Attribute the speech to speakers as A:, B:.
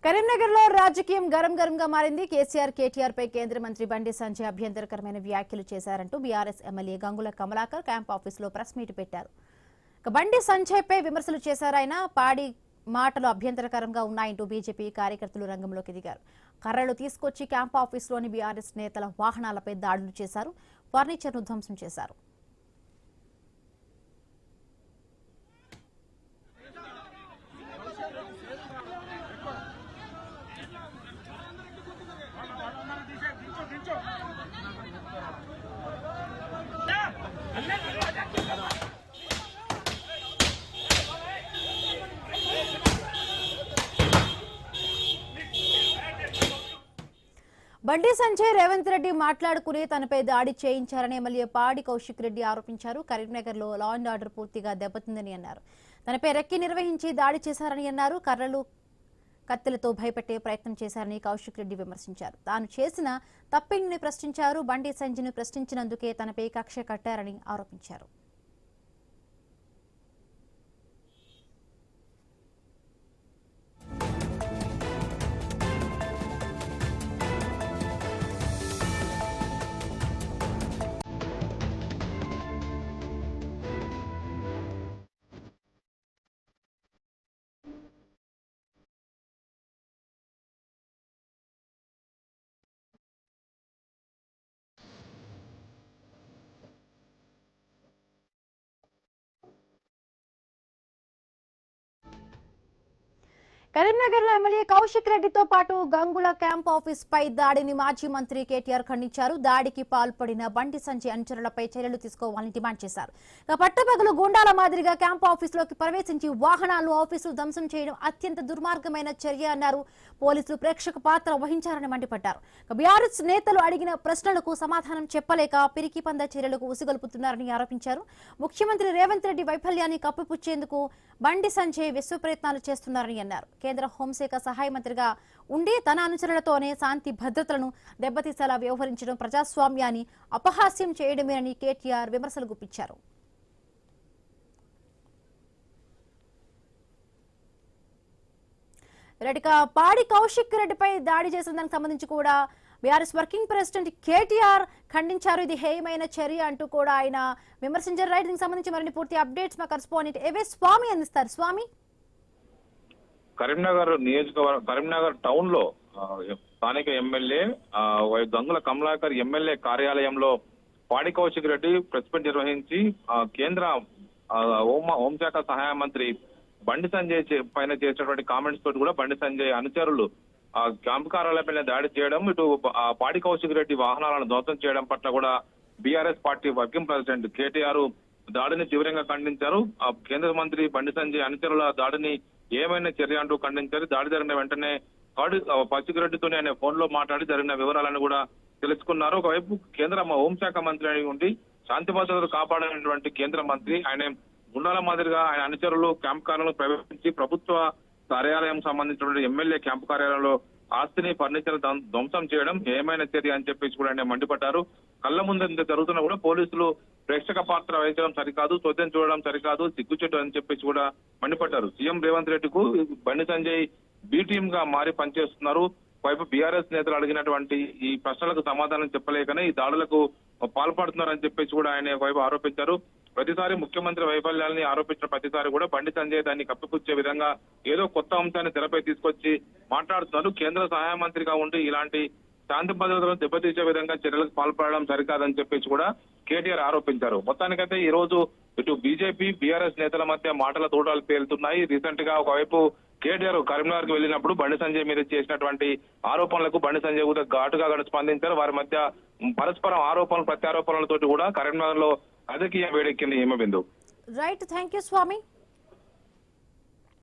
A: కరీంనగర్ లో రాజకీయం గరం గరంగా మారింది. కేటీఆర్ పై కేంద్ర మంత్రి బండి సంజయ్ అభ్యంతరకరమైన వ్యాఖ్యలు చేశారంటూ బీఆర్ఎస్ ఎమ్మెల్యే గంగుల కమలాకర్ క్యాంప్ ఆఫీసులో ప్రెస్ మీట్ పెట్టారు. బండి సంజయ్ పై విమర్శలు చేశారాయన. పాడి మాటలు అభ్యంతరకరంగా ఉన్నాయంటూ బీజేపీ కార్యకర్తలు రంగంలోకి దిగారు. కర్రలు తీసుకొచ్చి క్యాంప్ ఆఫీసులోని బీఆర్ఎస్ నేతల వాహనాలపై దాడులు చేశారు. ఫర్నిచర్ను ధ్వంసం చేశారు. బండి సంజయ్ రేవంత్ రెడ్డి మాట్లాడుకుని తనపై దాడి చేయించారని ఎమ్మెల్యే పాడి కౌశిక్ రెడ్డి ఆరోపించారు. కరీంనగర్ లో లా అండ్ ఆర్డర్ పూర్తిగా దెబ్బతిందని అన్నారు. తనపై రెక్కి నిర్వహించి దాడి చేశారని అన్నారు. కర్రలు కత్తెలతో భయపెట్టే ప్రయత్నం చేశారని కౌశిక్ రెడ్డి విమర్శించారు. తాను చేసిన తప్పింగ్ని ప్రశ్నించారు. బండి సంజయ్ను ప్రశ్నించినందుకే తనపై కక్ష కట్టారని ఆరోపించారు. కరీంనగర్ లో ఎమ్మెల్యే కౌశిక్ రెడ్డితో పాటు గంగుల క్యాంప్ ఆఫీస్ పై దాడిని మాజీ మంత్రి కేటీఆర్ ఖండించారు. దాడికి పాల్పడిన బండి సంజయ్ అనుచరులపై చర్యలు తీసుకోవాలని డిమాండ్ చేశారు. పట్టపగలు గుండాల మాదిరిగా క్యాంప్ ఆఫీసులోకి ప్రవేశించి వాహనాలను ఆఫీసులు ధ్వంసం చేయడం అత్యంత దుర్మార్గమైన చర్య అన్నారు. పోలీసులు ప్రేక్షక పాత్ర వహించారని మండిపడ్డారు. బీఆర్ఎస్ నేతలు అడిగిన ప్రశ్నలకు సమాధానం చెప్పలేక పిరికి పంద చర్యలకు ఉసిగొల్పుతున్నారని ఆరోపించారు. ముఖ్యమంత్రి రేవంత్ రెడ్డి వైఫల్యాన్ని కప్పిపుచ్చేందుకు బండి సంజయ్ విశ్వ ప్రయత్నాలు చేస్తున్నారని అన్నారు. కేంద్ర హోంశాఖ సహాయ మంత్రిగా ఉండి తన అనుచరులతోనే శాంతి భద్రతలను దెబ్బతీసేలా వ్యవహరించడం ప్రజాస్వామ్యాన్ని అపహాస్యం చేయడమేనని కేటీఆర్ విమర్శలు గుప్పించారు. పాడి కౌశిక్ రెడ్డిపై దాడి చేసిన దానికి సంబంధించి కూడా బీఆర్ఎస్ వర్కింగ్ ప్రెసిడెంట్ కేటీఆర్ ఖండించారు. ఇది హేయమైన చర్య అంటూ కూడా ఆయన విమర్శించారు. రైట్, దీనికి సంబంధించి మరిన్ని పూర్తి అప్డేట్స్ మా కరెస్పాండెంట్ ఏవే స్వామి అందిస్తారు. స్వామి,
B: కరీంనగర్ టౌన్ లో స్థానిక ఎమ్మెల్యే గంగుల కమలాకర్ ఎమ్మెల్యే కార్యాలయంలో పాడి కౌశిక్ రెడ్డి ప్రెస్ మీట్ నిర్వహించి కేంద్ర హోంశాఖ సహాయ మంత్రి బండి సంజయ్ పైన చేసినటువంటి కామెంట్స్ తోటి కూడా బండి సంజయ్ అనుచరులు క్యాంపు కార్యాలయంపై దాడి చేయడం, ఇటు పాడి కౌశిక్ రెడ్డి వాహనాలను ధ్వంసం చేయడం పట్ల కూడా BRS party working president KTR దాడిని తీవ్రంగా ఖండించారు. కేంద్ర మంత్రి బండి సంజయ్ అనుచరుల దాడిని ఏమైనా చర్య అంటూ ఖండించారు. దాడి జరిగిన వెంటనే కౌశిక్ రెడ్డితోనే ఆయన ఫోన్ లో మాట్లాడి జరిగిన వివరాలను కూడా తెలుసుకున్నారు. ఒకవైపు కేంద్ర హోంశాఖ మంత్రి అని ఉండి శాంతి భద్రతలు కాపాడినటువంటి కేంద్ర మంత్రి ఆయన గుండాల మాదిరిగా ఆయన అనుచరులు క్యాంప్ కార్యాలయంలో ప్రవేశించి ప్రభుత్వ కార్యాలయం సంబంధించినటువంటి ఎమ్మెల్యే క్యాంపు కార్యాలయంలో ఆస్తిని ఫర్నిచర్ ధ్వంసం చేయడం ఏమైనా చర్య అని చెప్పేసి కూడా ఆయన మండిపడ్డారు. కళ్ల ముందు ఇంత జరుగుతున్నా కూడా పోలీసులు ప్రేక్షక పాత్ర వహించడం సరికాదు, చోద్యం చూడడం సరికాదు, సిగ్గుచెట్టు అని చెప్పేసి కూడా మండిపడ్డారు. CM Revanth రెడ్డికు Bandi Sanjay B team గా మారి పనిచేస్తున్నారు. వైపు బీఆర్ఎస్ నేతలు అడిగినటువంటి ఈ ప్రశ్నలకు సమాధానం చెప్పలేకనే ఈ దాడులకు పాల్పడుతున్నారని చెప్పేసి కూడా ఆయన వైపు ఆరోపించారు. ప్రతిసారి ముఖ్యమంత్రి వైఫల్యాన్ని ఆరోపించిన ప్రతిసారి కూడా బండి సంజయ్ దాన్ని కప్పిపుచ్చే విధంగా ఏదో కొత్త అంశాన్ని తెరపై తీసుకొచ్చి మాట్లాడుతున్నారు. కేంద్ర సహాయ మంత్రిగా ఉండి ఇలాంటి శాంతి భద్రతలను దెబ్బతీసే విధంగా చర్యలకు పాల్పడడం సరికాదని చెప్పేసి కూడా కేటీఆర్ ఆరోపించారు. మొత్తానికైతే ఈ రోజు ఇటు బీజేపీ బీఆర్ఎస్ నేతల మధ్య మాటల తోటాలు పేలుతున్నాయి. రీసెంట్ గా ఒకవైపు కేటీఆర్ కరీంనగర్ కు వెళ్ళినప్పుడు బండి సంజయ్ మీద చేసినటువంటి ఆరోపణలకు బండి సంజయ్ కూడా ఘాటుగా స్పందించారు. వారి మధ్య పరస్పరం ఆరోపణలు ప్రత్యారోపణలతోటి కూడా కరీంనగర్ లో రాజకీయ వేడెక్కింది. Himabindu.
A: Right, thank you Swamy.